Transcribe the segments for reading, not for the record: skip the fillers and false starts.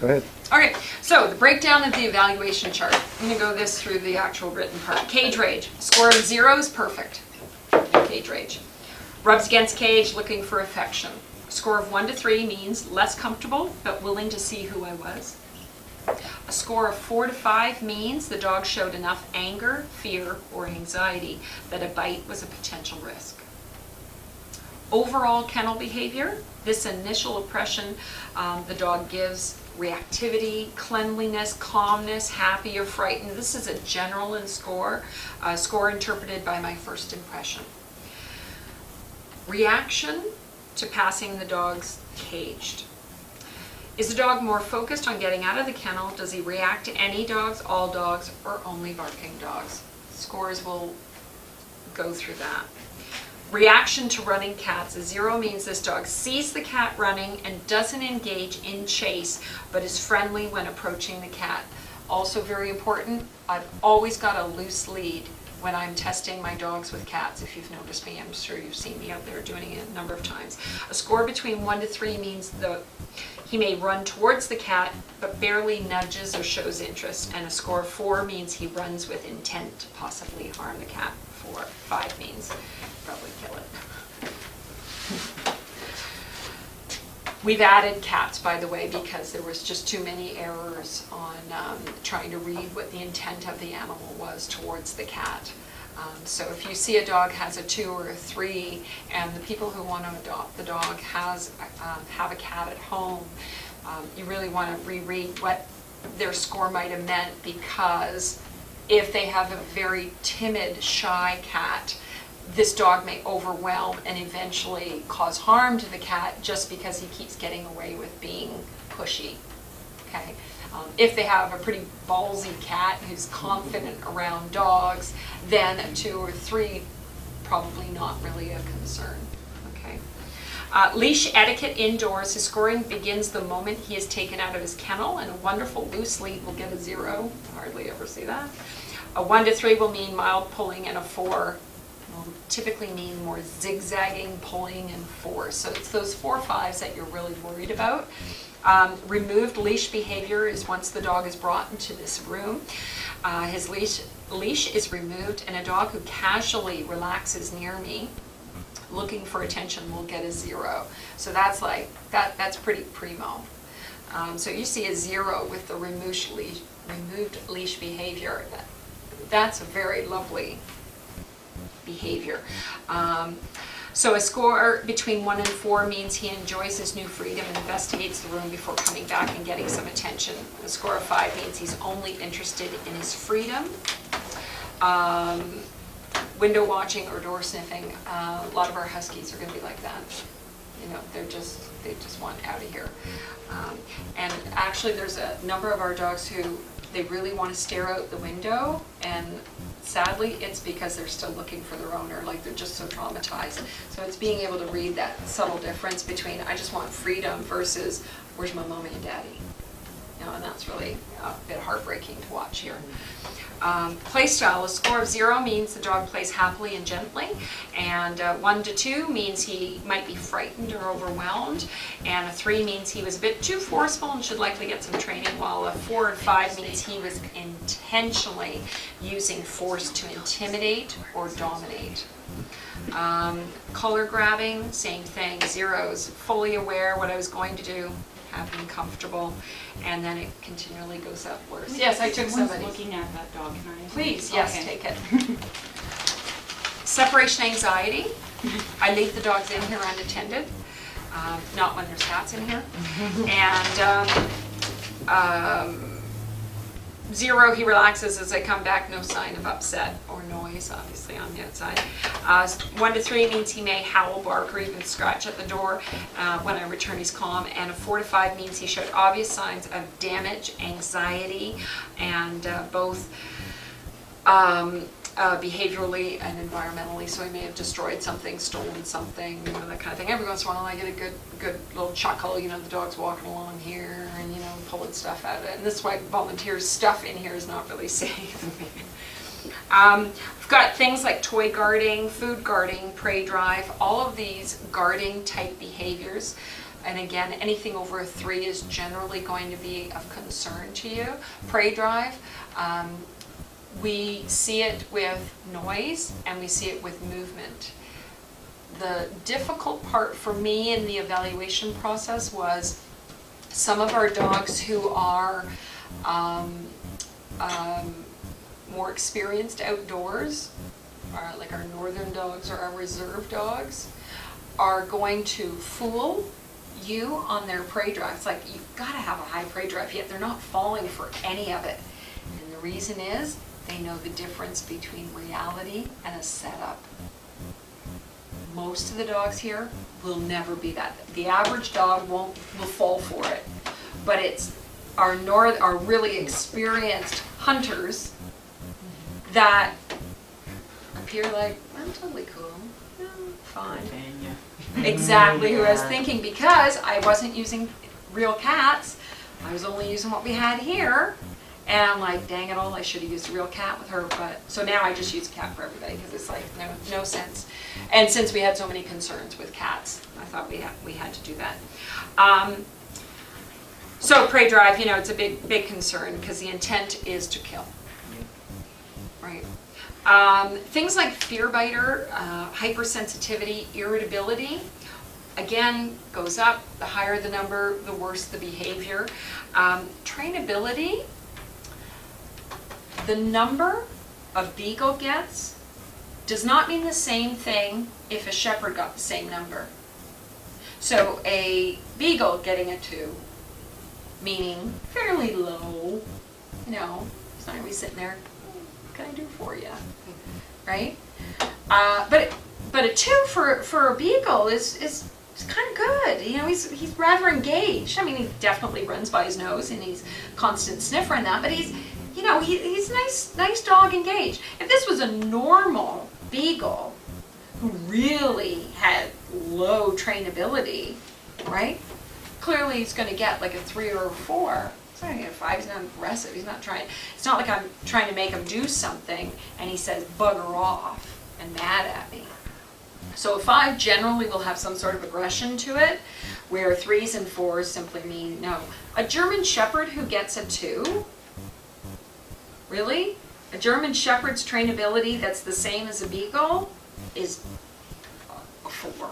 Go ahead. Okay, so the breakdown of the evaluation chart. I'm going to go this through the actual written part. Cage rage. Score of 0 is perfect. Cage rage. Rubs against cage, looking for affection. Score of 1 to 3 means less comfortable, but willing to see who I was. A score of 4 to 5 means the dog showed enough anger, fear, or anxiety that a bite was a potential risk. Overall kennel behavior, this initial impression the dog gives reactivity, cleanliness, calmness, happy or frightened. This is a general score interpreted by my first impression. Reaction to passing the dog's caged. Is the dog more focused on getting out of the kennel? Does he react to any dogs, all dogs, or only barking dogs? Scores will go through that. Reaction to running cats. A 0 means this dog sees the cat running and doesn't engage in chase, but is friendly when approaching the cat. Also very important, I've always got a loose lead when I'm testing my dogs with cats. If you've noticed me, I'm sure you've seen me out there doing it a number of times. A score between 1 to 3 means he may run towards the cat, but barely nudges or shows interest. And a score of 4 means he runs with intent to possibly harm the cat. 5 means probably kill it. We've added cats, by the way, because there was just too many errors on trying to read what the intent of the animal was towards the cat. So if you see a dog has a 2 or a 3, and the people who want to adopt the dog have a cat at home, you really want to reread what their score might have meant, because if they have a very timid, shy cat, this dog may overwhelm and eventually cause harm to the cat just because he keeps getting away with being pushy. Okay. If they have a pretty ballsy cat who's confident around dogs, then a 2 or 3, probably not really a concern. Okay. Leash etiquette indoors. His scoring begins the moment he is taken out of his kennel, and a wonderful loose lead will get a 0. Hardly ever see that. A 1 to 3 will mean mild pulling, and a 4 will typically mean more zigzagging, pulling, and force. So it's those 4 5s that you're really worried about. Removed leash behavior is once the dog is brought into this room. His leash is removed, and a dog who casually relaxes near me looking for attention will get a 0. So that's like that's pretty primo. So you see a 0 with the removed leash behavior. That's a very lovely behavior. So a score between 1 and 4 means he enjoys his new freedom and investigates the room before coming back and getting some attention. A score of 5 means he's only interested in his freedom. Window watching or door sniffing. A lot of our huskies are going to be like that. You know, they just want out of here. And actually, there's a number of our dogs who they really want to stare out the window, and sadly, it's because they're still looking for their owner. Like, they're just so traumatized. So it's being able to read that subtle difference between I just want freedom versus where's my mommy and daddy. You know, and that's really a bit heartbreaking to watch here. Play style. A score of 0 means the dog plays happily and gently, and 1 to 2 means he might be frightened or overwhelmed, and a 3 means he was a bit too forceful and should likely get some training, while a 4 and 5 means he was intentionally using force to intimidate or dominate. Collar grabbing, same thing. 0s, fully aware what I was going to do, happy and comfortable, and then it continually goes upwards. Yes, I took somebody. Looking at that dog, can I? Please, yes, Okay. take it. Separation anxiety. I leave the dogs in here unattended, not when there's cats in here. And 0, he relaxes as I come back, no sign of upset or noise, obviously on the outside. 1 to 3 means he may howl, bark, or even scratch at the door. When I return, he's calm. And a 4 to 5 means he showed obvious signs of damage, anxiety, and both behaviorally and environmentally. So he may have destroyed something, stolen something, you know, that kind of thing. Every once in a while I get a good little chuckle, you know, the dog's walking along here and, you know, pulling stuff out of it. And this is why volunteers' stuff in here is not really safe. We've got things like toy guarding, food guarding, prey drive, all of these guarding type behaviors. And again, anything over a 3 is generally going to be of concern to you. Prey drive, we see it with noise and we see it with movement. The difficult part for me in the evaluation process was some of our dogs who are more experienced outdoors, like our northern dogs or our reserve dogs, are going to fool you on their prey drive. It's like, you've got to have a high prey drive, yet they're not falling for any of it. And the reason is, they know the difference between reality and a setup. Most of the dogs here will never be that. The average dog will fall for it. But it's our really experienced hunters that appear like, I'm totally cool, yeah, fine. Exactly who I was thinking, because I wasn't using real cats. I was only using what we had here. And I'm like, dang it all, I should have used a real cat with her. But so now I just use a cat for everybody, because it's like no sense. And since we had so many concerns with cats, I thought we had to do that. So prey drive, it's a big concern, because the intent is to kill. Right. Things like fear biter, hypersensitivity, irritability, again, goes up. The higher the number, the worse the behavior. Trainability, the number a beagle gets does not mean the same thing if a shepherd got the same number. So a beagle getting a 2, meaning fairly low, it's not going to be sitting there, what can I do for you, right? But a 2 for a beagle is kind of good. He's rather engaged. I mean, he definitely runs by his nose and he's constant sniffer and that, but he's nice dog engaged. If this was a normal beagle who really had low trainability, right? Clearly he's going to get like a 3 or a 4. He's not going to get a 5. He's not aggressive. He's not trying. It's not like I'm trying to make him do something and he says bugger off and mad at me. So a 5 generally will have some sort of aggression to it, where 3s and 4s simply mean no. A German Shepherd who gets a 2, really? A German Shepherd's trainability that's the same as a Beagle is a 4.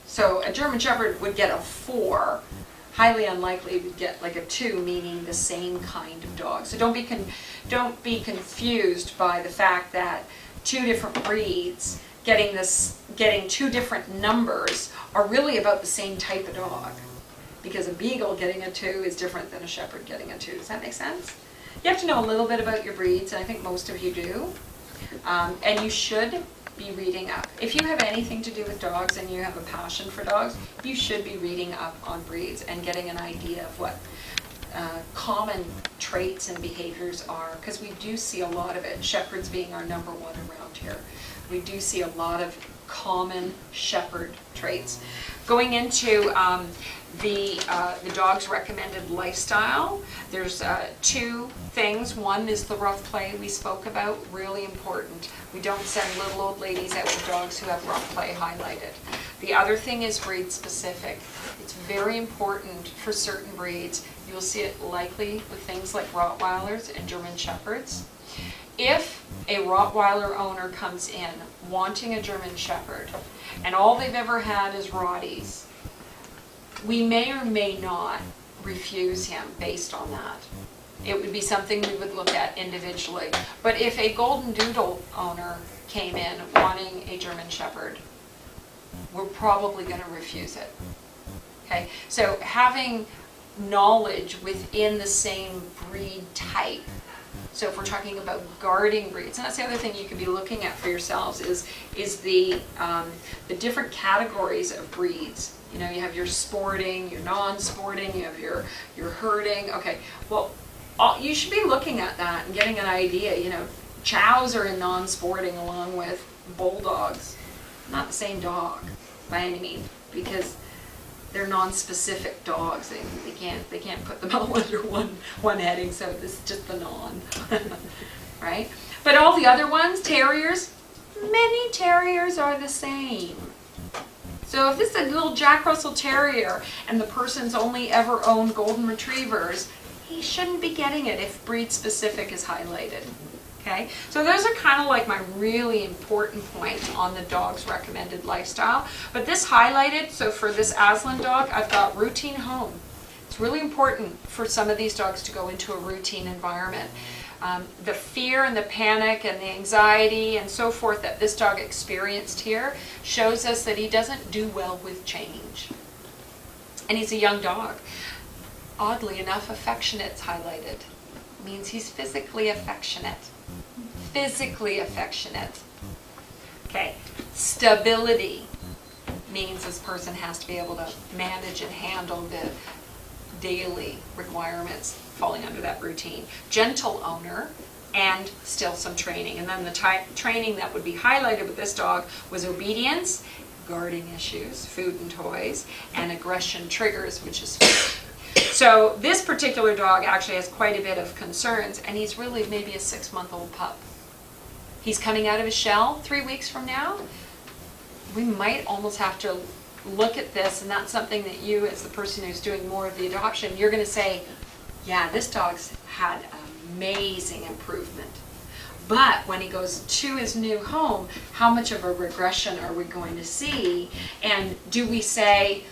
So a German Shepherd would get a 4. Highly unlikely to get like a 2, meaning the same kind of dog. So don't be confused by the fact that 2 different breeds getting 2 different numbers are really about the same type of dog. Because a Beagle getting a 2 is different than a Shepherd getting a 2. Does that make sense? You have to know a little bit about your breeds, and I think most of you do. And you should be reading up. If you have anything to do with dogs and you have a passion for dogs, you should be reading up on breeds and getting an idea of what common traits and behaviors are, because we do see a lot of it, shepherds being our number 1 around here. We do see a lot of common shepherd traits. Going into the dog's recommended lifestyle, there's 2 things. One is the rough play we spoke about, really important. We don't send little old ladies out with dogs who have rough play highlighted. The other thing is breed specific. It's very important for certain breeds. You'll see it likely with things like Rottweilers and German Shepherds. If a Rottweiler owner comes in wanting a German Shepherd and all they've ever had is Rotties, we may or may not refuse him based on that. It would be something we would look at individually. But if a Golden Doodle owner came in wanting a German Shepherd, we're probably going to refuse it. Okay, so having knowledge within the same breed type. So if we're talking about guarding breeds, and that's the other thing you could be looking at for yourselves is the different categories of breeds. You have your sporting, your non-sporting, you have your herding. Okay, well, you should be looking at that and getting an idea. Chows are in non-sporting along with bulldogs. Not the same dog by any means, because they're non-specific dogs. They can't put them all under one heading. So this is just the non, right? But all the other ones, terriers, many terriers are the same. So if this is a little Jack Russell Terrier and the person's only ever owned Golden Retrievers, he shouldn't be getting it if breed specific is highlighted. Okay, so those are kind of like my really important points on the dog's recommended lifestyle. But this highlighted, so for this Aslan dog, I've got routine home. It's really important for some of these dogs to go into a routine environment. The fear and the panic and the anxiety and so forth that this dog experienced here shows us that he doesn't do well with change. And he's a young dog. Oddly enough, affectionate's highlighted. It means he's physically affectionate. Physically affectionate. Okay, stability means this person has to be able to manage and handle the daily requirements falling under that routine. Gentle owner and still some training. And then the training that would be highlighted with this dog was obedience, guarding issues, food and toys, and aggression triggers, which is fear. So this particular dog actually has quite a bit of concerns, and he's really maybe a 6-month-old pup. He's coming out of his shell 3 weeks from now. We might almost have to look at this, and that's something that you, as the person who's doing more of the adoption, you're going to say, yeah, this dog's had amazing improvement. But when he goes to his new home, how much of a regression are we going to see? And do we say,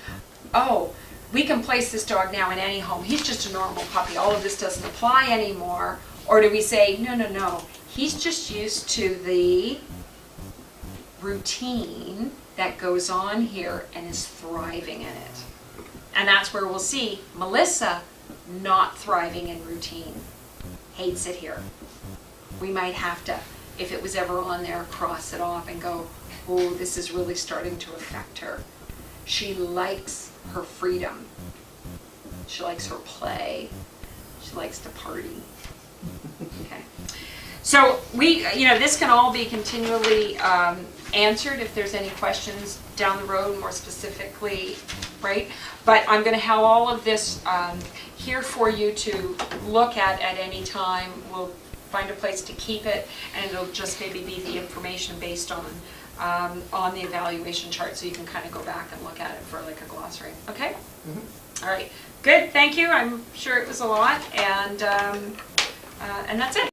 oh, we can place this dog now in any home. He's just a normal puppy. All of this doesn't apply anymore. Or do we say, no, no, no. He's just used to the routine that goes on here and is thriving in it. And that's where we'll see Melissa not thriving in routine. Hates it here. We might have to, if it was ever on there, cross it off and go, oh, this is really starting to affect her. She likes her freedom. She likes her play. She likes to party. Okay. So this can all be continually answered if there's any questions down the road, more specifically, right? But I'm going to have all of this here for you to look at any time. We'll find a place to keep it, and it'll just maybe be the information based on the evaluation chart, so you can kind of go back and look at it for like a glossary. Okay? Mm-hmm. All right. Good. Thank you. I'm sure it was a lot, and that's it.